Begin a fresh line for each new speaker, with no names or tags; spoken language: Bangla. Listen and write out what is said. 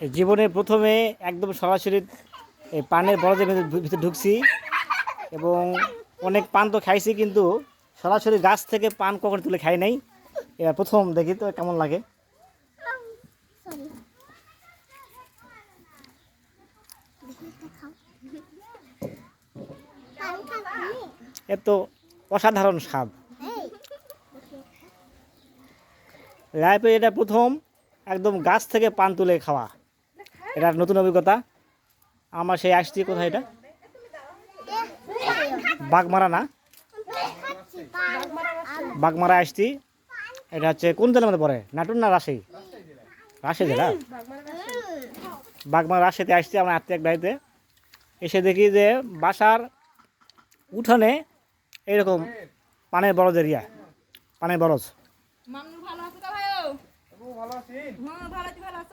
এই জীবনে প্রথমে একদম সরাসরি এই পানের বরজের ভিতরে ঢুকছি এবং অনেক পান তো খাইছি, কিন্তু সরাসরি গাছ থেকে পান কখনো তুলে খাই নাই। এবার প্রথম দেখি তো কেমন লাগে। এত অসাধারণ স্বাদ, লাইফে এটা প্রথম একদম গাছ থেকে পান তুলে খাওয়া। এটা নতুন অভিজ্ঞতা আমার। সেই আসছি কোথায়, এটা বাগমারা না, বাগমারা আসছি। এটা হচ্ছে কোন জেলার মধ্যে পড়ে, নাটোর না রাজশাহী? রাজশাহী জেলা। বাগমারা রাজশাহীতে আসছি আমার আত্মীয় এক বাড়িতে। এসে দেখি যে বাসার উঠানে এইরকম পানের বরজ এরিয়া, পানের বরজ।